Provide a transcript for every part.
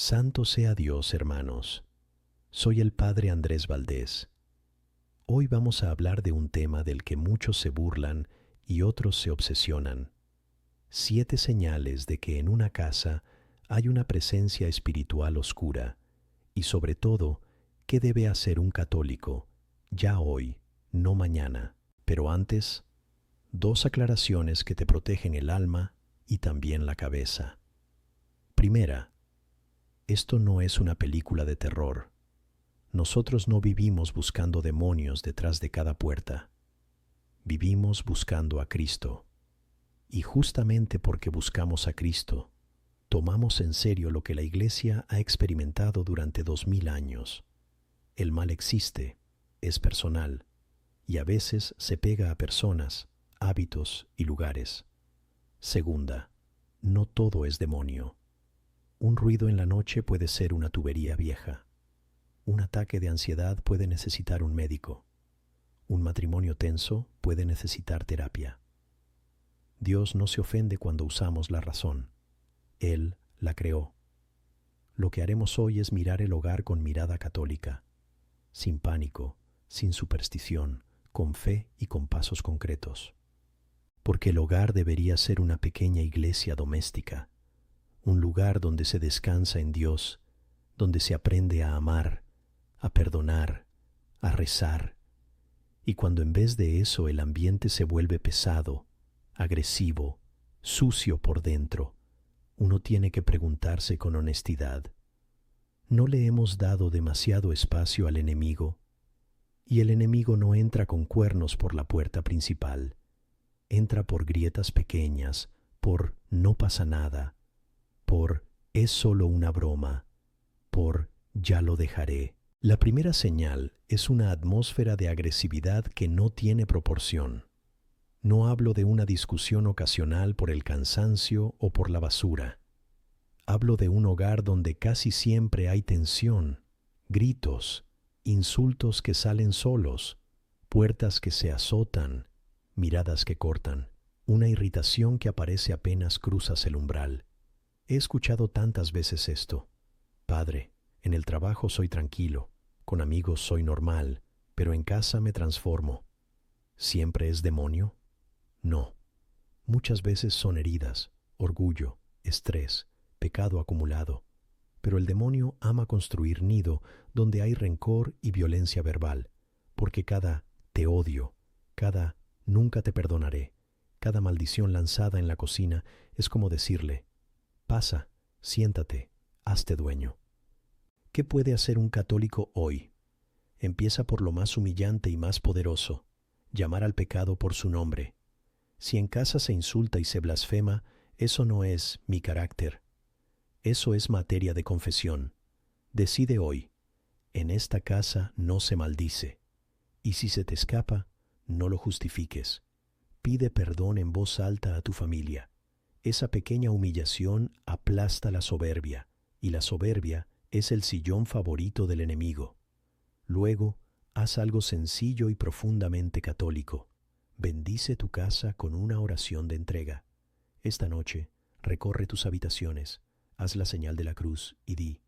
Santo sea Dios, hermanos. Soy el Padre Andrés Valdés. Hoy vamos a hablar de un tema del que muchos se burlan y otros se obsesionan. 7 señales de que en una casa hay una presencia espiritual oscura y sobre todo, ¿qué debe hacer un católico ya hoy, no mañana? Pero antes, 2 aclaraciones que te protegen el alma y también la cabeza. Primera, esto no es una película de terror. Nosotros no vivimos buscando demonios detrás de cada puerta. Vivimos buscando a Cristo. Y justamente porque buscamos a Cristo, tomamos en serio lo que la Iglesia ha experimentado durante 2000 años. El mal existe, es personal, y a veces se pega a personas, hábitos y lugares. Segunda, no todo es demonio. Un ruido en la noche puede ser una tubería vieja. Un ataque de ansiedad puede necesitar un médico. Un matrimonio tenso puede necesitar terapia. Dios no se ofende cuando usamos la razón. Él la creó. Lo que haremos hoy es mirar el hogar con mirada católica, sin pánico, sin superstición, con fe y con pasos concretos. Porque el hogar debería ser una pequeña iglesia doméstica, un lugar donde se descansa en Dios, donde se aprende a amar, a perdonar, a rezar. Y cuando en vez de eso el ambiente se vuelve pesado, agresivo, sucio por dentro, uno tiene que preguntarse con honestidad, ¿no le hemos dado demasiado espacio al enemigo? Y el enemigo no entra con cuernos por la puerta principal, entra por grietas pequeñas, por no pasa nada, por es solo una broma, por ya lo dejaré. La primera señal es una atmósfera de agresividad que no tiene proporción. No hablo de una discusión ocasional por el cansancio o por la basura. Hablo de un hogar donde casi siempre hay tensión, gritos, insultos que salen solos, puertas que se azotan, miradas que cortan, una irritación que aparece apenas cruzas el umbral. He escuchado tantas veces esto. Padre, en el trabajo soy tranquilo, con amigos soy normal, pero en casa me transformo. ¿Siempre es demonio? No. Muchas veces son heridas, orgullo, estrés, pecado acumulado. Pero el demonio ama construir nido donde hay rencor y violencia verbal, porque cada te odio, cada nunca te perdonaré, cada maldición lanzada en la cocina es como decirle, pasa, siéntate, hazte dueño. ¿Qué puede hacer un católico hoy? Empieza por lo más humillante y más poderoso, llamar al pecado por su nombre. Si en casa se insulta y se blasfema, eso no es mi carácter. Eso es materia de confesión. Decide hoy, en esta casa no se maldice. Y si se te escapa, no lo justifiques. Pide perdón en voz alta a tu familia. Esa pequeña humillación aplasta la soberbia, y la soberbia es el sillón favorito del enemigo. Luego, haz algo sencillo y profundamente católico. Bendice tu casa con una oración de entrega. Esta noche, recorre tus habitaciones, haz la señal de la cruz y di,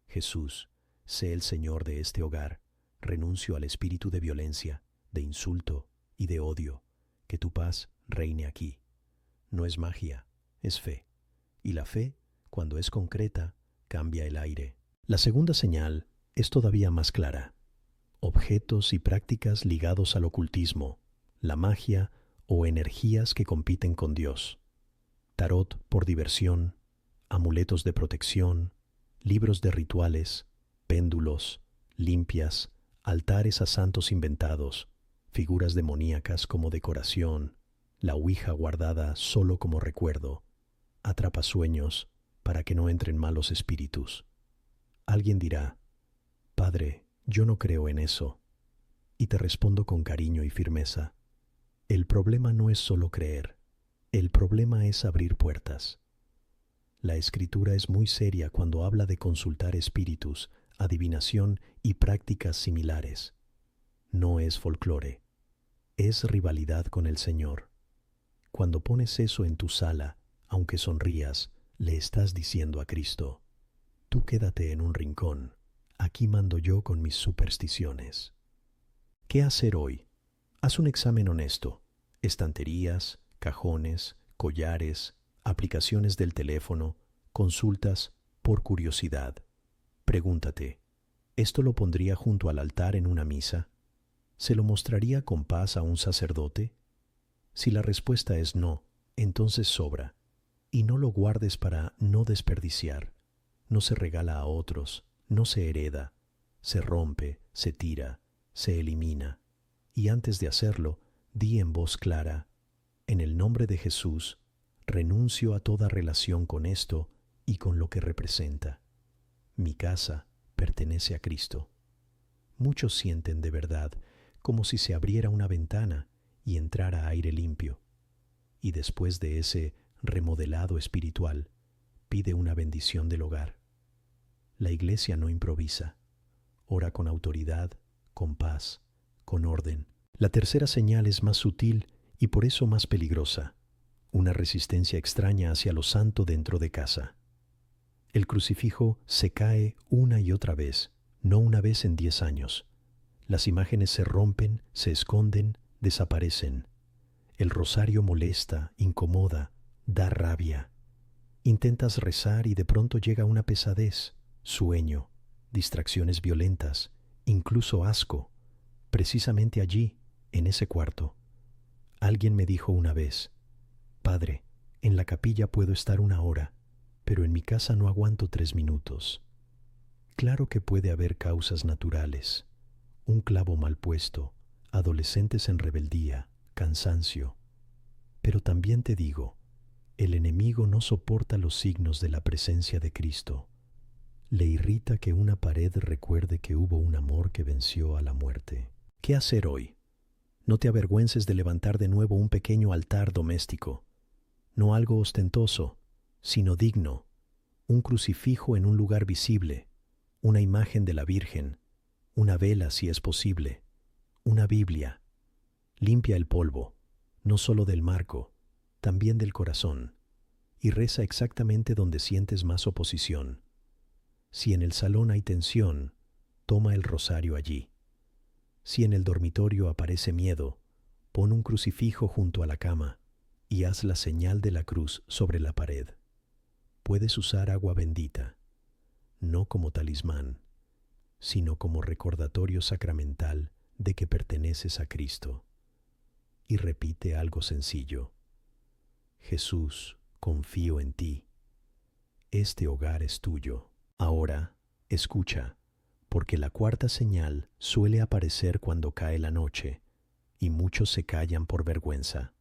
Jesús, sé el Señor de este hogar, renuncio al espíritu de violencia, de insulto y de odio, que tu paz reine aquí. No es magia, es fe. Y la fe, cuando es concreta, cambia el aire. La segunda señal es todavía más clara. Objetos y prácticas ligados al ocultismo, la magia o energías que compiten con Dios. Tarot por diversión, amuletos de protección, libros de rituales, péndulos, limpias, altares a santos inventados, figuras demoníacas como decoración, la ouija guardada solo como recuerdo, atrapasueños para que no entren malos espíritus. Alguien dirá, Padre, yo no creo en eso. Y te respondo con cariño y firmeza. El problema no es solo creer, el problema es abrir puertas. La Escritura es muy seria cuando habla de consultar espíritus, adivinación y prácticas similares. No es folclore, es rivalidad con el Señor. Cuando pones eso en tu sala, aunque sonrías, le estás diciendo a Cristo, Tú quédate en un rincón. Aquí mando yo con mis supersticiones. ¿Qué hacer hoy? Haz un examen honesto. Estanterías, cajones, collares, aplicaciones del teléfono, consultas por curiosidad. Pregúntate, ¿esto lo pondría junto al altar en una misa? ¿Se lo mostraría con paz a un sacerdote? Si la respuesta es no, entonces sobra. Y no lo guardes para no desperdiciar. No se regala a otros, no se hereda, se rompe, se tira, se elimina. Y antes de hacerlo, di en voz clara, en el nombre de Jesús, renuncio a toda relación con esto y con lo que representa. Mi casa pertenece a Cristo. Muchos sienten de verdad como si se abriera una ventana y entrara aire limpio. Y después de ese remodelado espiritual, pide una bendición del hogar. La iglesia no improvisa, ora con autoridad, con paz, con orden. La tercera señal es más sutil y por eso más peligrosa, una resistencia extraña hacia lo santo dentro de casa. El crucifijo se cae una y otra vez, no una vez en 10 años. Las imágenes se rompen, se esconden, desaparecen. El rosario molesta, incomoda, da rabia. Intentas rezar y de pronto llega una pesadez, sueño, distracciones violentas, incluso asco. Precisamente allí, en ese cuarto. Alguien me dijo una vez, Padre, en la capilla puedo estar 1 hora, pero en mi casa no aguanto 3 minutos. Claro que puede haber causas naturales, un clavo mal puesto, adolescentes en rebeldía, cansancio. Pero también te digo, el enemigo no soporta los signos de la presencia de Cristo. Le irrita que una pared recuerde que hubo un amor que venció a la muerte. ¿Qué hacer hoy? No te avergüences de levantar de nuevo un pequeño altar doméstico, no algo ostentoso, sino digno, un crucifijo en un lugar visible, una imagen de la Virgen, una vela si es posible, una Biblia. Limpia el polvo, no solo del marco, también del corazón, y reza exactamente donde sientes más oposición. Si en el salón hay tensión, toma el rosario allí. Si en el dormitorio aparece miedo, pon un crucifijo junto a la cama y haz la señal de la cruz sobre la pared. Puedes usar agua bendita, no como talismán, sino como recordatorio sacramental de que perteneces a Cristo. Y repite algo sencillo. Jesús, confío en ti. Este hogar es tuyo. Ahora, escucha, porque la cuarta señal suele aparecer cuando cae la noche, y muchos se callan por vergüenza.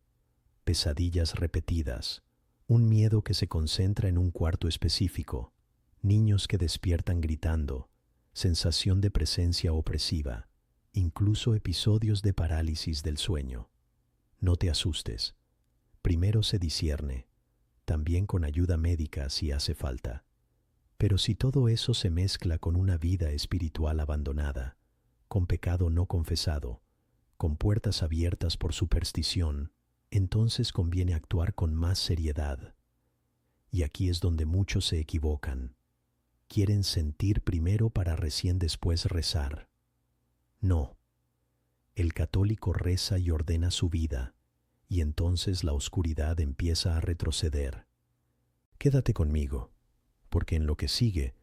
Pesadillas repetidas, un miedo que se concentra en un cuarto específico, niños que despiertan gritando, sensación de presencia opresiva, incluso episodios de parálisis del sueño. No te asustes. Primero se discierne, también con ayuda médica si hace falta. Pero si todo eso se mezcla con una vida espiritual abandonada, con pecado no confesado, con puertas abiertas por superstición, entonces conviene actuar con más seriedad. Y aquí es donde muchos se equivocan. Quieren sentir primero para recién después rezar. No. El católico reza y ordena su vida, y entonces la oscuridad empieza a retroceder. Quédate conmigo, porque en lo que sigue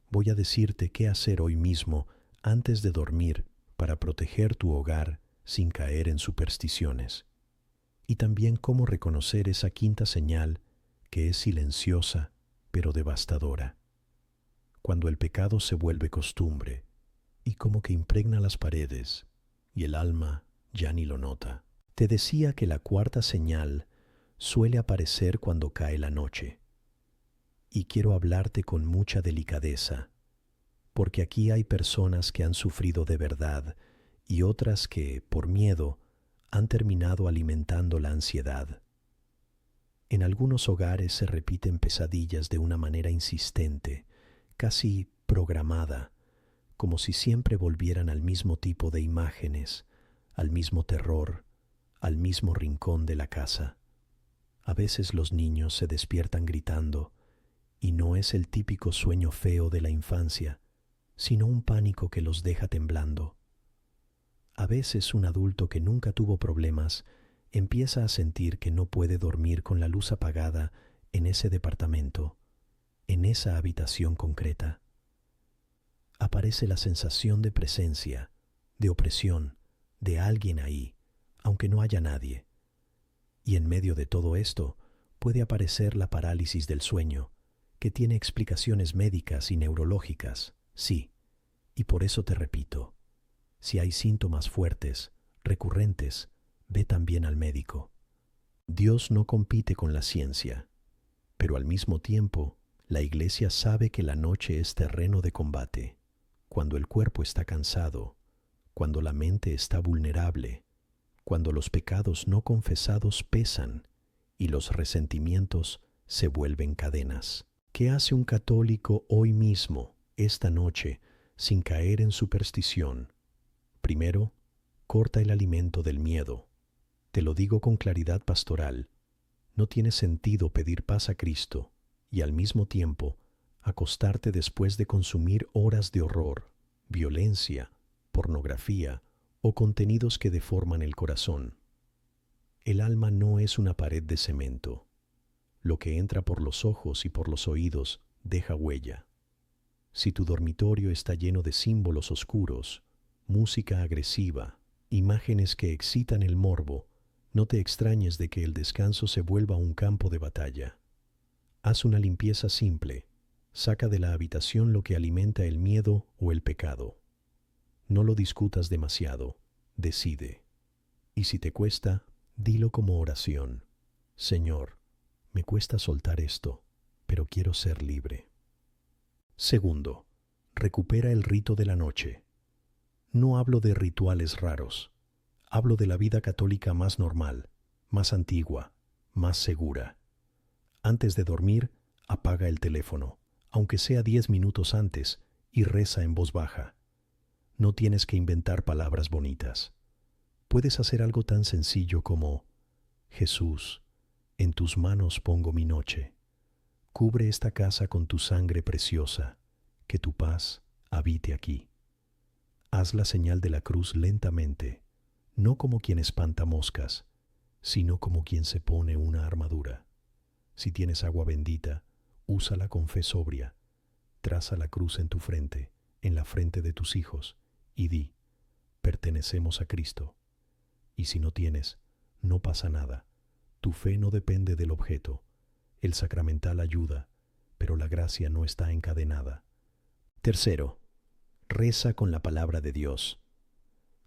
voy a decirte qué hacer hoy mismo antes de dormir para proteger tu hogar sin caer en supersticiones. Y también cómo reconocer esa quinta señal que es silenciosa pero devastadora. Cuando el pecado se vuelve costumbre y como que impregna las paredes y el alma ya ni lo nota. Te decía que la cuarta señal suele aparecer cuando cae la noche. Y quiero hablarte con mucha delicadeza, porque aquí hay personas que han sufrido de verdad y otras que, por miedo, han terminado alimentando la ansiedad. En algunos hogares se repiten pesadillas de una manera insistente, casi programada, como si siempre volvieran al mismo tipo de imágenes, al mismo terror, al mismo rincón de la casa. A veces los niños se despiertan gritando Y no es el típico sueño feo de la infancia, sino un pánico que los deja temblando. A veces un adulto que nunca tuvo problemas empieza a sentir que no puede dormir con la luz apagada en ese departamento, en esa habitación concreta. Aparece la sensación de presencia, de opresión, de alguien ahí, aunque no haya nadie. Y en medio de todo esto puede aparecer la parálisis del sueño, que tiene explicaciones médicas y neurológicas, sí. Y por eso te repito, si hay síntomas fuertes, recurrentes, ve también al médico. Dios no compite con la ciencia, pero al mismo tiempo, la Iglesia sabe que la noche es terreno de combate, cuando el cuerpo está cansado, cuando la mente está vulnerable, cuando los pecados no confesados pesan y los resentimientos se vuelven cadenas. ¿Qué hace un católico hoy mismo, esta noche, sin caer en superstición? Primero, corta el alimento del miedo. Te lo digo con claridad pastoral. No tiene sentido pedir paz a Cristo y al mismo tiempo acostarte después de consumir horas de horror, violencia, pornografía o contenidos que deforman el corazón. El alma no es una pared de cemento. Lo que entra por los ojos y por los oídos deja huella. Si tu dormitorio está lleno de símbolos oscuros, música agresiva, imágenes que excitan el morbo, no te extrañes de que el descanso se vuelva un campo de batalla. Haz una limpieza simple. Saca de la habitación lo que alimenta el miedo o el pecado. No lo discutas demasiado. Decide. Y si te cuesta, dilo como oración. Señor, me cuesta soltar esto, pero quiero ser libre. Segundo, recupera el rito de la noche. No hablo de rituales raros. Hablo de la vida católica más normal, más antigua, más segura. Antes de dormir, apaga el teléfono, aunque sea 10 minutos antes, y reza en voz baja. No tienes que inventar palabras bonitas. Puedes hacer algo tan sencillo como: Jesús, en tus manos pongo mi noche. Cubre esta casa con tu sangre preciosa, que tu paz habite aquí. Haz la señal de la cruz lentamente, no como quien espanta moscas, sino como quien se pone una armadura. Si tienes agua bendita, úsala con fe sobria. Traza la cruz en tu frente, en la frente de tus hijos, y di: pertenecemos a Cristo. Y si no tienes, no pasa nada. Tu fe no depende del objeto. El sacramental ayuda, pero la gracia no está encadenada. Tercero, reza con la palabra de Dios.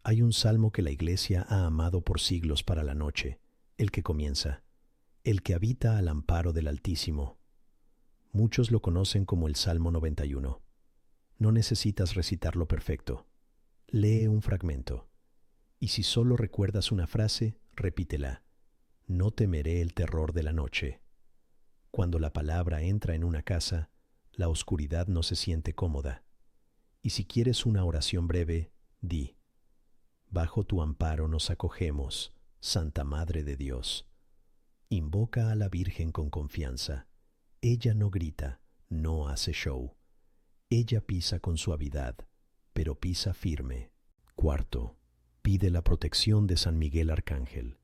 Hay un salmo que la Iglesia ha amado por siglos para la noche, el que comienza: el que habita al amparo del Altísimo. Muchos lo conocen como el Salmo 91. No necesitas recitarlo perfecto. Lee un fragmento. Y si solo recuerdas una frase, repítela: no temeré el terror de la noche. Cuando la palabra entra en una casa, la oscuridad no se siente cómoda. Y si quieres una oración breve, di: bajo tu amparo nos acogemos, Santa Madre de Dios. Invoca a la Virgen con confianza. Ella no grita, no hace show. Ella pisa con suavidad, pero pisa firme. Cuarto, pide la protección de San Miguel Arcángel.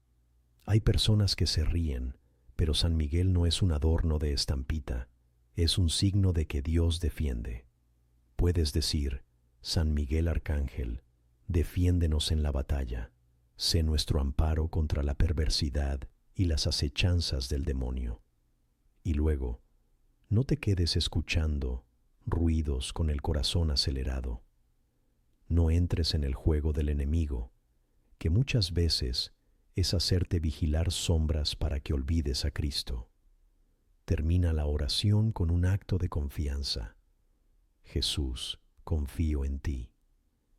Hay personas que se ríen, pero San Miguel no es un adorno de estampita, es un signo de que Dios defiende. Puedes decir: San Miguel Arcángel, defiéndenos en la batalla, sé nuestro amparo contra la perversidad y las acechanzas del demonio. Y luego, no te quedes escuchando ruidos con el corazón acelerado. No entres en el juego del enemigo, que muchas veces es hacerte vigilar sombras para que olvides a Cristo. Termina la oración con un acto de confianza. Jesús, confío en ti.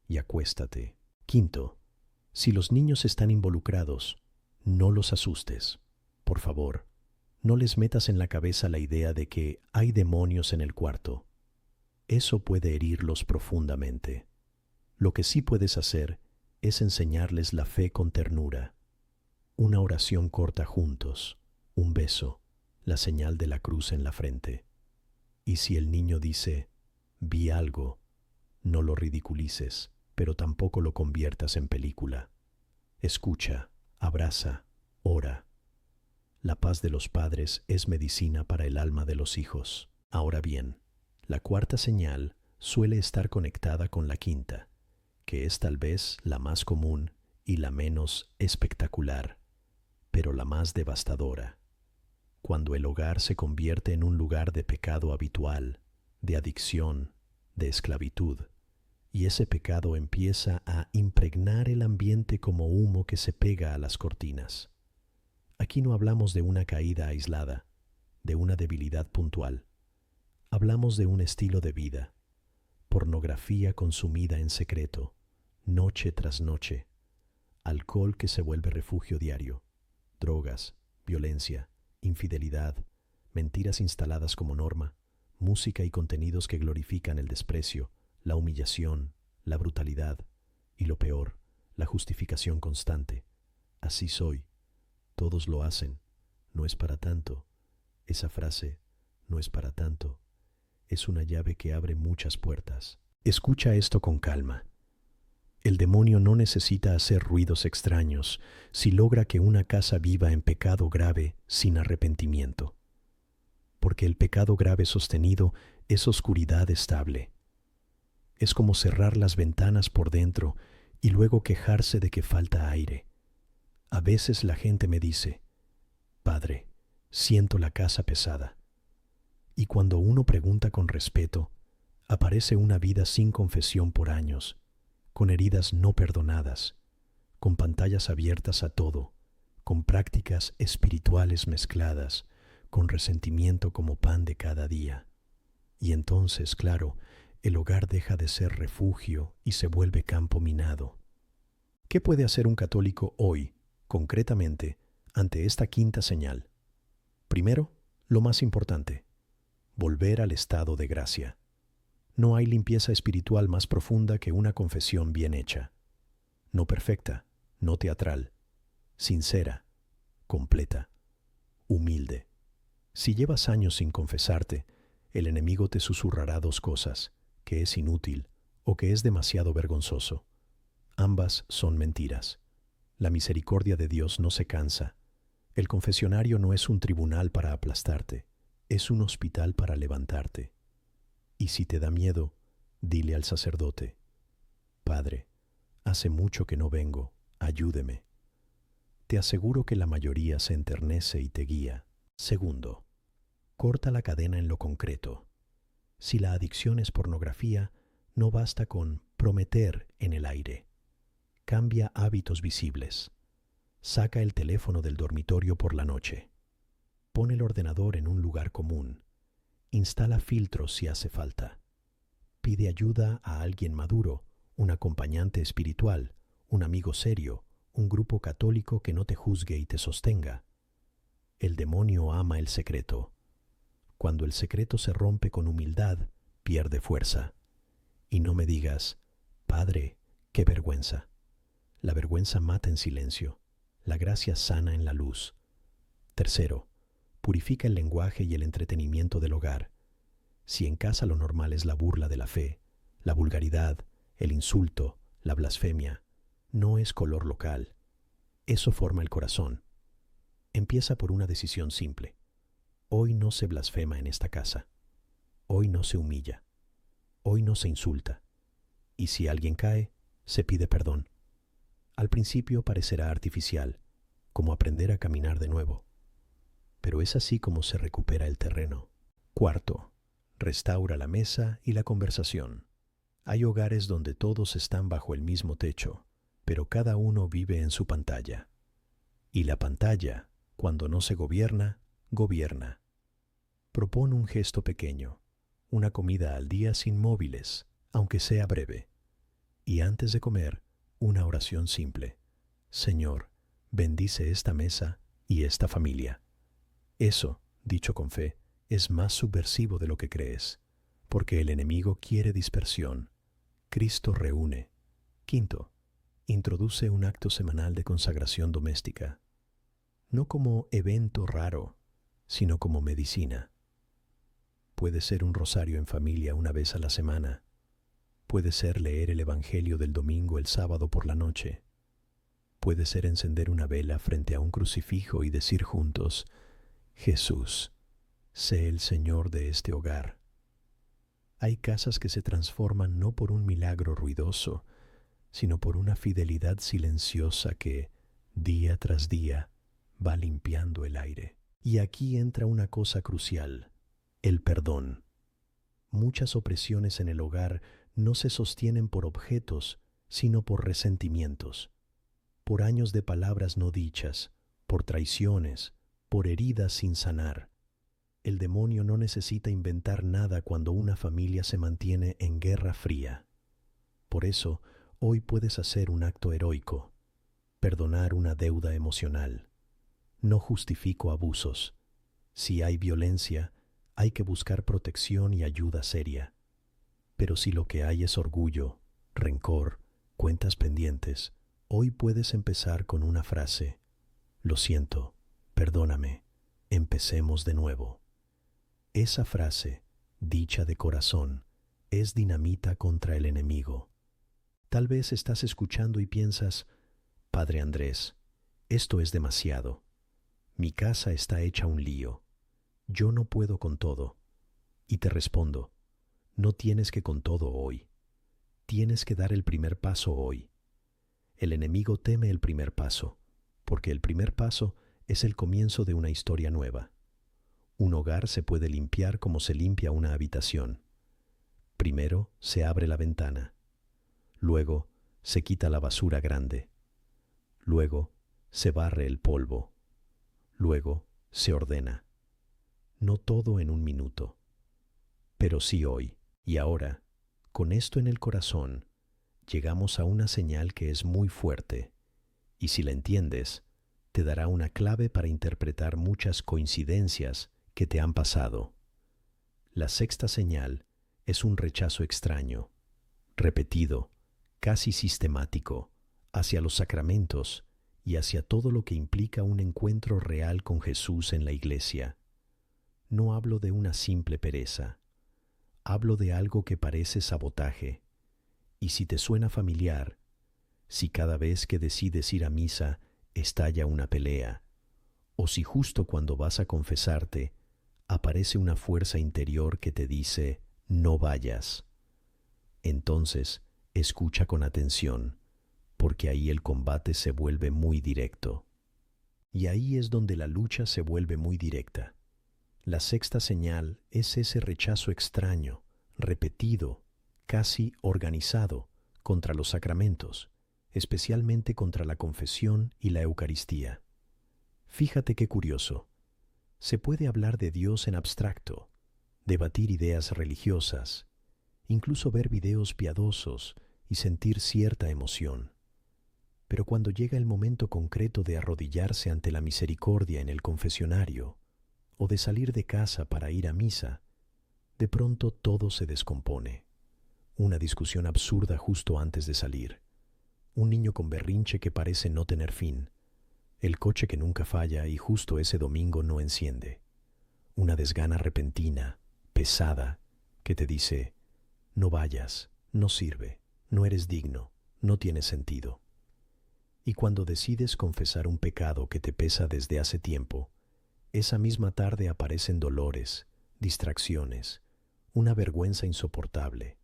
Y acuéstate. Quinto, si los niños están involucrados, no los asustes. Por favor, no les metas en la cabeza la idea de que hay demonios en el cuarto. Eso puede herirlos profundamente. Lo que sí puedes hacer es enseñarles la fe con ternura. Una oración corta juntos, un beso, la señal de la cruz en la frente. Y si el niño dice, vi algo, no lo ridiculices, pero tampoco lo conviertas en película. Escucha, abraza, ora. La paz de los padres es medicina para el alma de los hijos. Ahora bien, la cuarta señal suele estar conectada con la quinta, que es tal vez la más común y la menos espectacular, pero la más devastadora. Cuando el hogar se convierte en un lugar de pecado habitual, de adicción, de esclavitud, y ese pecado empieza a impregnar el ambiente como humo que se pega a las cortinas. Aquí no hablamos de una caída aislada, de una debilidad puntual. Hablamos de un estilo de vida, pornografía consumida en secreto, noche tras noche, alcohol que se vuelve refugio diario, drogas, violencia, infidelidad, mentiras instaladas como norma, música y contenidos que glorifican el desprecio, la humillación, la brutalidad y lo peor, la justificación constante. Así soy, todos lo hacen, no es para tanto. Esa frase, no es para tanto, es una llave que abre muchas puertas. Escucha esto con calma. El demonio no necesita hacer ruidos extraños si logra que una casa viva en pecado grave sin arrepentimiento. Porque el pecado grave sostenido es oscuridad estable. Es como cerrar las ventanas por dentro y luego quejarse de que falta aire. A veces la gente me dice, Padre, siento la casa pesada. Y cuando uno pregunta con respeto, aparece una vida sin confesión por años, con heridas no perdonadas, con pantallas abiertas a todo, con prácticas espirituales mezcladas, con resentimiento como pan de cada día. Y entonces, claro, el hogar deja de ser refugio y se vuelve campo minado. ¿Qué puede hacer un católico hoy, concretamente, ante esta quinta señal? Primero, lo más importante, volver al estado de gracia. No hay limpieza espiritual más profunda que una confesión bien hecha. No perfecta, no teatral, sincera, completa, humilde. Si llevas años sin confesarte, el enemigo te susurrará dos cosas, que es inútil o que es demasiado vergonzoso. Ambas son mentiras. La misericordia de Dios no se cansa. El confesionario no es un tribunal para aplastarte, es un hospital para levantarte. Y si te da miedo, dile al sacerdote, Padre, hace mucho que no vengo, ayúdeme. Te aseguro que la mayoría se enternece y te guía. Segundo, corta la cadena en lo concreto. Si la adicción es pornografía, no basta con prometer en el aire. Cambia hábitos visibles. Saca el teléfono del dormitorio por la noche. Pon el ordenador en un lugar común. Instala filtros si hace falta. Pide ayuda a alguien maduro, un acompañante espiritual, un amigo serio, un grupo católico que no te juzgue y te sostenga. El demonio ama el secreto. Cuando el secreto se rompe con humildad, pierde fuerza. Y no me digas, Padre, qué vergüenza. La vergüenza mata en silencio. La gracia sana en la luz. Tercero, purifica el lenguaje y el entretenimiento del hogar. Si en casa lo normal es la burla de la fe, la vulgaridad, el insulto, la blasfemia, no es color local. Eso forma el corazón. Empieza por una decisión simple. Hoy no se blasfema en esta casa. Hoy no se humilla. Hoy no se insulta. Y si alguien cae, se pide perdón. Al principio parecerá artificial, como aprender a caminar de nuevo. Pero es así como se recupera el terreno. Cuarto, restaura la mesa y la conversación. Hay hogares donde todos están bajo el mismo techo, pero cada uno vive en su pantalla. Y la pantalla, cuando no se gobierna, gobierna. Propón un gesto pequeño, una comida al día sin móviles, aunque sea breve. Y antes de comer, una oración simple. Señor, bendice esta mesa y esta familia. Eso, dicho con fe, es más subversivo de lo que crees, porque el enemigo quiere dispersión. Cristo reúne. Quinto, introduce un acto semanal de consagración doméstica, no como evento raro, sino como medicina. Puede ser un rosario en familia una vez a la semana. Puede ser leer el Evangelio del domingo el sábado por la noche. Puede ser encender una vela frente a un crucifijo y decir juntos: Jesús, sé el Señor de este hogar. Hay casas que se transforman no por un milagro ruidoso, sino por una fidelidad silenciosa que, día tras día, va limpiando el aire. Y aquí entra una cosa crucial: el perdón. Muchas opresiones en el hogar no se sostienen por objetos, sino por resentimientos, por años de palabras no dichas, por traiciones, por heridas sin sanar. El demonio no necesita inventar nada cuando una familia se mantiene en guerra fría. Por eso, hoy puedes hacer un acto heroico: perdonar una deuda emocional. No justifico abusos. Si hay violencia, hay que buscar protección y ayuda seria. Pero si lo que hay es orgullo, rencor, cuentas pendientes, hoy puedes empezar con una frase: lo siento, perdóname, empecemos de nuevo. Esa frase, dicha de corazón, es dinamita contra el enemigo. Tal vez estás escuchando y piensas: Padre Andrés, esto es demasiado. Mi casa está hecha un lío. Yo no puedo con todo. Y te respondo: no tienes que con todo hoy. Tienes que dar el primer paso hoy. El enemigo teme el primer paso, porque el primer paso es el comienzo de una historia nueva. Un hogar se puede limpiar como se limpia una habitación. Primero se abre la ventana. Luego se quita la basura grande. Luego se barre el polvo. Luego se ordena. No todo en un minuto, pero sí hoy y ahora. Con esto en el corazón, llegamos a una señal que es muy fuerte, y si la entiendes, te dará una clave para interpretar muchas coincidencias que te han pasado. La sexta señal es un rechazo extraño, repetido, casi sistemático, hacia los sacramentos y hacia todo lo que implica un encuentro real con Jesús en la iglesia. No hablo de una simple pereza. Hablo de algo que parece sabotaje. Y si te suena familiar, si cada vez que decides ir a misa estalla una pelea, o si justo cuando vas a confesarte aparece una fuerza interior que te dice: no vayas, entonces escucha con atención, porque ahí el combate se vuelve muy directo. Y ahí es donde la lucha se vuelve muy directa. La sexta señal es ese rechazo extraño, repetido, casi organizado, contra los sacramentos, especialmente contra la confesión y la Eucaristía. Fíjate qué curioso. Se puede hablar de Dios en abstracto, debatir ideas religiosas, incluso ver videos piadosos y sentir cierta emoción. Pero cuando llega el momento concreto de arrodillarse ante la misericordia en el confesionario, o de salir de casa para ir a misa, de pronto todo se descompone. Una discusión absurda justo antes de salir. Un niño con berrinche que parece no tener fin. El coche que nunca falla y justo ese domingo no enciende. Una desgana repentina, pesada, que te dice: no vayas, no sirve, no eres digno, no tiene sentido. Y cuando decides confesar un pecado que te pesa desde hace tiempo, esa misma tarde aparecen dolores, distracciones, una vergüenza insoportable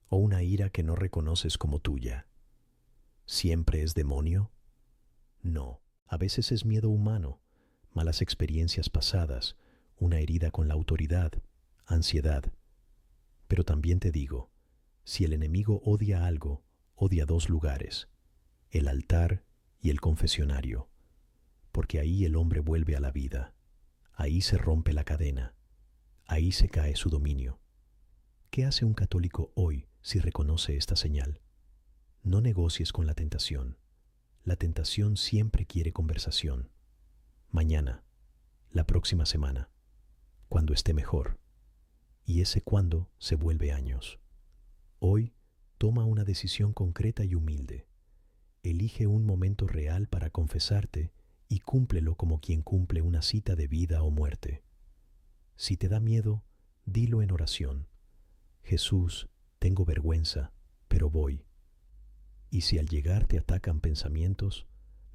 o una ira que no reconoces como tuya. ¿Siempre es demonio? No, a veces es miedo humano, malas experiencias pasadas, una herida con la autoridad, ansiedad. Pero también te digo, si el enemigo odia algo, odia dos lugares: el altar y el confesionario, porque ahí el hombre vuelve a la vida. Ahí se rompe la cadena, ahí se cae su dominio. ¿Qué hace un católico hoy si reconoce esta señal? No negocies con la tentación. La tentación siempre quiere conversación. Mañana, la próxima semana, cuando esté mejor. Y ese cuando se vuelve años. Hoy toma una decisión concreta y humilde. Elige un momento real para confesarte y cúmplelo como quien cumple una cita de vida o muerte. Si te da miedo, Dilo en oración. Jesús, tengo vergüenza, pero voy. Y si al llegar te atacan pensamientos,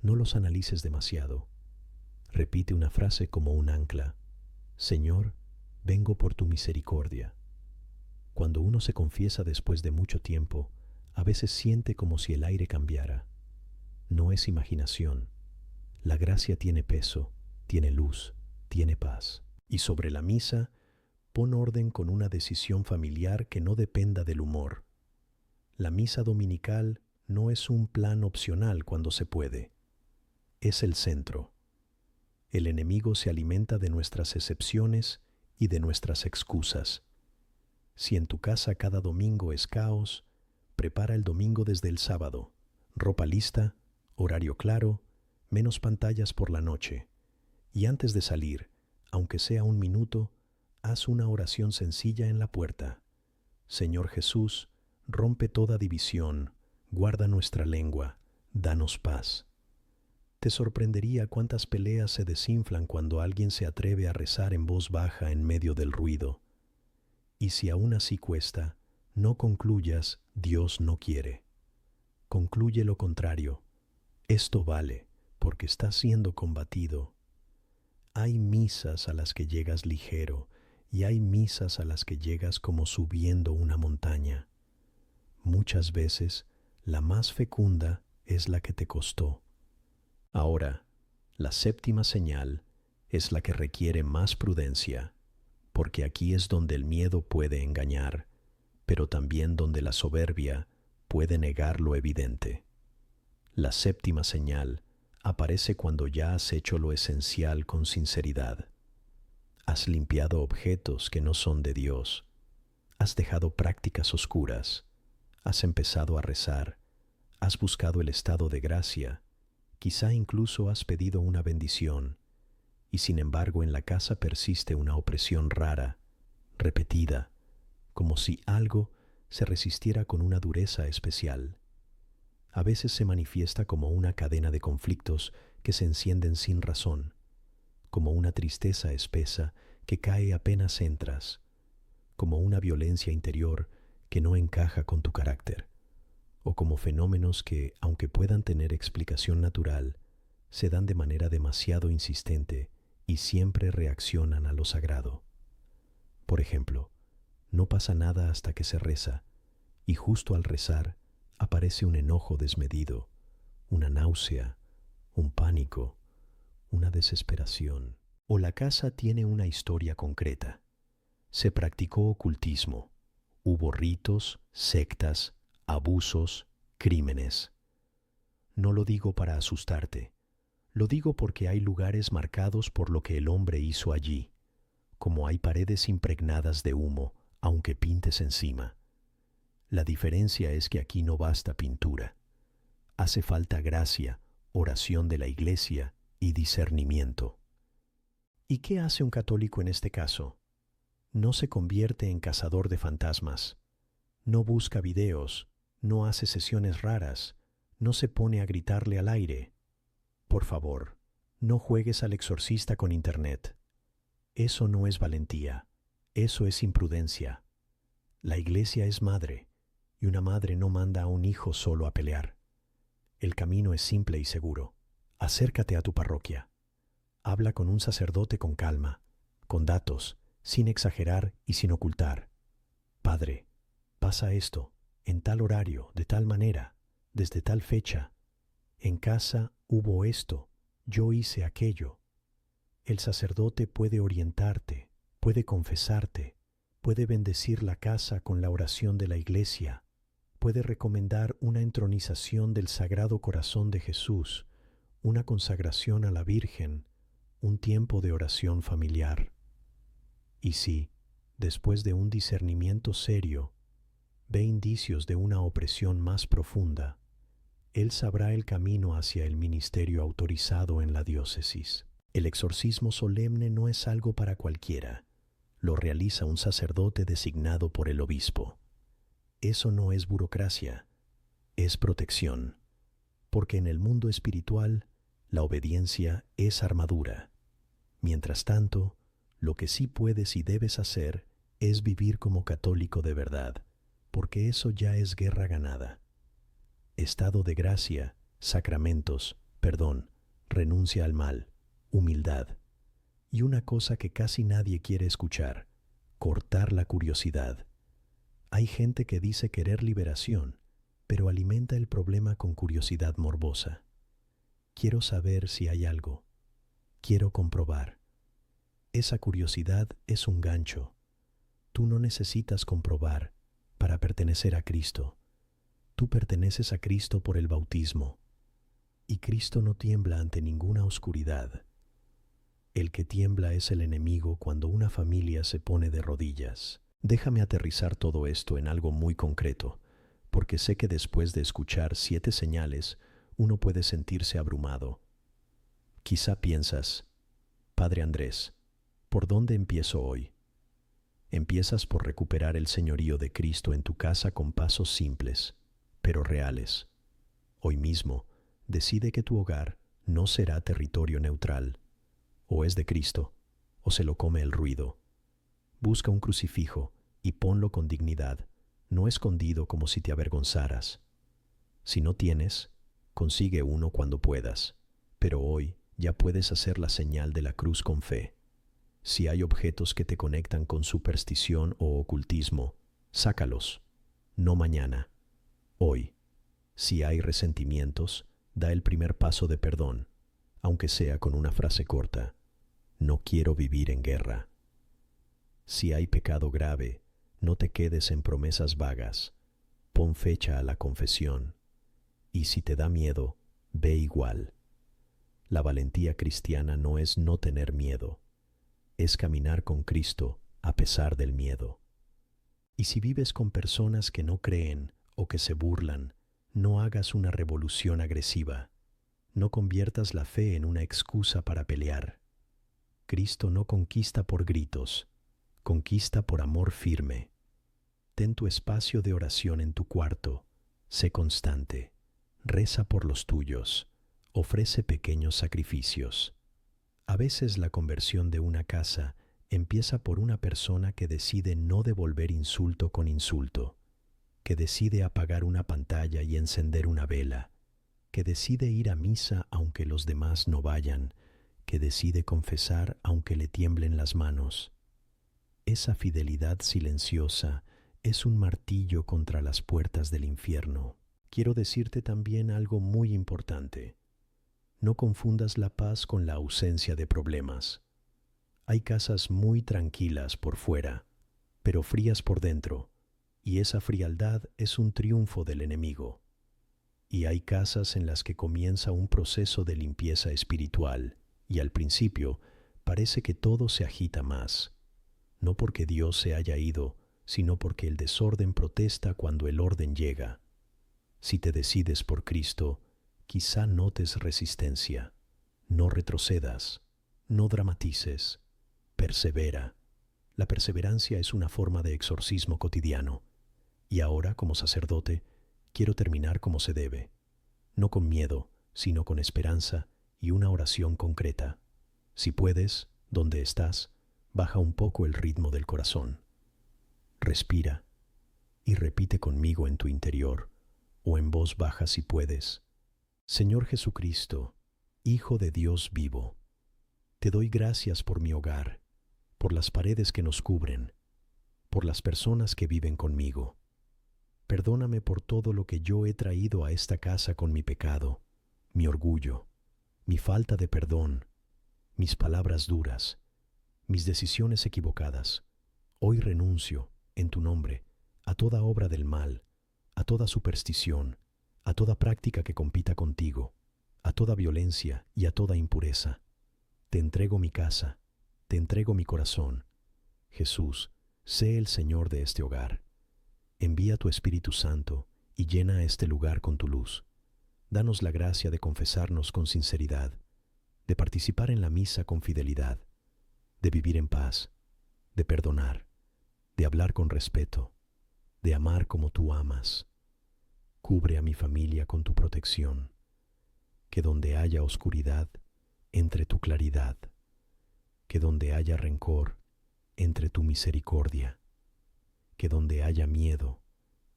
no los analices demasiado. Repite una frase como un ancla. Señor, vengo por tu misericordia. Cuando uno se confiesa después de mucho tiempo, a veces siente como si el aire cambiara. No es imaginación. La gracia tiene peso, tiene luz, tiene paz. Y sobre la misa, pon orden con una decisión familiar que no dependa del humor. La misa dominical no es un plan opcional cuando se puede. Es el centro. El enemigo se alimenta de nuestras excepciones y de nuestras excusas. Si en tu casa cada domingo es caos, prepara el domingo desde el sábado. Ropa lista, horario claro, menos pantallas por la noche. Y antes de salir, aunque sea un minuto, haz una oración sencilla en la puerta. Señor Jesús, rompe toda división, guarda nuestra lengua, danos paz. Te sorprendería cuántas peleas se desinflan cuando alguien se atreve a rezar en voz baja en medio del ruido. Y si aún así cuesta, no concluyas, Dios no quiere. Concluye lo contrario. Esto vale, porque está siendo combatido. Hay misas a las que llegas ligero y hay misas a las que llegas como subiendo una montaña. Muchas veces, la más fecunda es la que te costó. Ahora, la séptima señal es la que requiere más prudencia, porque aquí es donde el miedo puede engañar, pero también donde la soberbia puede negar lo evidente. La séptima señal aparece cuando ya has hecho lo esencial con sinceridad. Has limpiado objetos que no son de Dios. Has dejado prácticas oscuras. Has empezado a rezar. Has buscado el estado de gracia. Quizá incluso has pedido una bendición. Y sin embargo en la casa persiste una opresión rara, repetida, como si algo se resistiera con una dureza especial. A veces se manifiesta como una cadena de conflictos que se encienden sin razón, como una tristeza espesa que cae apenas entras, como una violencia interior que no encaja con tu carácter, o como fenómenos que, aunque puedan tener explicación natural, se dan de manera demasiado insistente y siempre reaccionan a lo sagrado. Por ejemplo, no pasa nada hasta que se reza, y justo al rezar aparece un enojo desmedido, una náusea, un pánico, una desesperación. O la casa tiene una historia concreta. Se practicó ocultismo, hubo ritos, sectas, abusos, crímenes. No lo digo para asustarte, lo digo porque hay lugares marcados por lo que el hombre hizo allí, como hay paredes impregnadas de humo, aunque pintes encima. La diferencia es que aquí no basta pintura. Hace falta gracia, oración de la Iglesia y discernimiento. ¿Y qué hace un católico en este caso? No se convierte en cazador de fantasmas, no busca videos, no hace sesiones raras, no se pone a gritarle al aire. Por favor, no juegues al exorcista con internet. Eso no es valentía, eso es imprudencia. La Iglesia es madre, y una madre no manda a un hijo solo a pelear. El camino es simple y seguro. Acércate a tu parroquia. Habla con un sacerdote con calma, con datos, sin exagerar y sin ocultar. Padre, pasa esto, en tal horario, de tal manera, desde tal fecha. En casa hubo esto, yo hice aquello. El sacerdote puede orientarte, puede confesarte, puede bendecir la casa con la oración de la Iglesia, puede recomendar una entronización del Sagrado Corazón de Jesús, una consagración a la Virgen, un tiempo de oración familiar. Y si, después de un discernimiento serio, ve indicios de una opresión más profunda, él sabrá el camino hacia el ministerio autorizado en la diócesis. El exorcismo solemne no es algo para cualquiera. Lo realiza un sacerdote designado por el obispo. Eso no es burocracia, es protección, porque en el mundo espiritual la obediencia es armadura. Mientras tanto, lo que sí puedes y debes hacer es vivir como católico de verdad, porque eso ya es guerra ganada. Estado de gracia, sacramentos, perdón, renuncia al mal, humildad. Y una cosa que casi nadie quiere escuchar, cortar la curiosidad. Hay gente que dice querer liberación, pero alimenta el problema con curiosidad morbosa. Quiero saber si hay algo. Quiero comprobar. Esa curiosidad es un gancho. Tú no necesitas comprobar para pertenecer a Cristo. Tú perteneces a Cristo por el bautismo. Y Cristo no tiembla ante ninguna oscuridad. El que tiembla es el enemigo cuando una familia se pone de rodillas. Déjame aterrizar todo esto en algo muy concreto, porque sé que después de escuchar 7 señales, uno puede sentirse abrumado. Quizá piensas, Padre Andrés, ¿por dónde empiezo hoy? Empiezas por recuperar el señorío de Cristo en tu casa con pasos simples, pero reales. Hoy mismo, decide que tu hogar no será territorio neutral. O es de Cristo, o se lo come el ruido. Busca un crucifijo y ponlo con dignidad, no escondido como si te avergonzaras. Si no tienes, consigue uno cuando puedas, pero hoy ya puedes hacer la señal de la cruz con fe. Si hay objetos que te conectan con superstición o ocultismo, sácalos, no mañana, hoy. Si hay resentimientos, da el primer paso de perdón, aunque sea con una frase corta. No quiero vivir en guerra. Si hay pecado grave, no te quedes en promesas vagas. Pon fecha a la confesión. Y si te da miedo, ve igual. La valentía cristiana no es no tener miedo. Es caminar con Cristo a pesar del miedo. Y si vives con personas que no creen o que se burlan, no hagas una revolución agresiva. No conviertas la fe en una excusa para pelear. Cristo no conquista por gritos, conquista por amor firme. Ten tu espacio de oración en tu cuarto, sé constante, reza por los tuyos, ofrece pequeños sacrificios. A veces la conversión de una casa empieza por una persona que decide no devolver insulto con insulto, que decide apagar una pantalla y encender una vela, que decide ir a misa aunque los demás no vayan, que decide confesar aunque le tiemblen las manos. Esa fidelidad silenciosa es un martillo contra las puertas del infierno. Quiero decirte también algo muy importante. No confundas la paz con la ausencia de problemas. Hay casas muy tranquilas por fuera, pero frías por dentro, y esa frialdad es un triunfo del enemigo. Y hay casas en las que comienza un proceso de limpieza espiritual, y al principio parece que todo se agita más, no porque Dios se haya ido, sino porque el desorden protesta cuando el orden llega. Si te decides por Cristo, quizá notes resistencia. No retrocedas, no dramatices, persevera. La perseverancia es una forma de exorcismo cotidiano. Y ahora, como sacerdote, quiero terminar como se debe, no con miedo, sino con esperanza y una oración concreta. Si puedes, donde estás, baja un poco el ritmo del corazón. Respira y repite conmigo en tu interior, o en voz baja si puedes. Señor Jesucristo, Hijo de Dios vivo, te doy gracias por mi hogar, por las paredes que nos cubren, por las personas que viven conmigo. Perdóname por todo lo que yo he traído a esta casa con mi pecado, mi orgullo, mi falta de perdón, mis palabras duras, mis decisiones equivocadas. Hoy renuncio, en tu nombre, a toda obra del mal, a toda superstición, a toda práctica que compita contigo, a toda violencia y a toda impureza. Te entrego mi casa, te entrego mi corazón. Jesús, sé el Señor de este hogar. Envía tu Espíritu Santo y llena este lugar con tu luz. Danos la gracia de confesarnos con sinceridad, de participar en la misa con fidelidad, de vivir en paz, de perdonar, de hablar con respeto, de amar como tú amas. Cubre a mi familia con tu protección, que donde haya oscuridad, entre tu claridad, que donde haya rencor, entre tu misericordia, que donde haya miedo,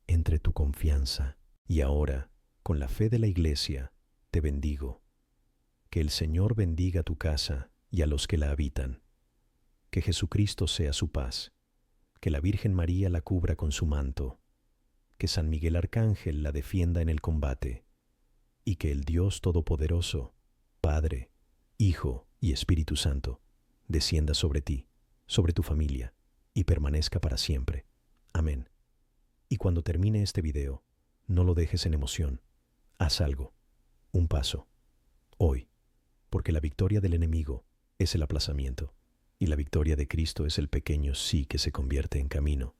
entre tu confianza. Y ahora, con la fe de la Iglesia, te bendigo. Que el Señor bendiga tu casa y a los que la habitan. Que Jesucristo sea su paz. Que la Virgen María la cubra con su manto. Que San Miguel Arcángel la defienda en el combate. Y que el Dios Todopoderoso, Padre, Hijo y Espíritu Santo, descienda sobre ti, sobre tu familia, y permanezca para siempre. Amén. Y cuando termine este video, no lo dejes en emoción. Haz algo, un paso, hoy, porque la victoria del enemigo es el aplazamiento, y la victoria de Cristo es el pequeño sí que se convierte en camino.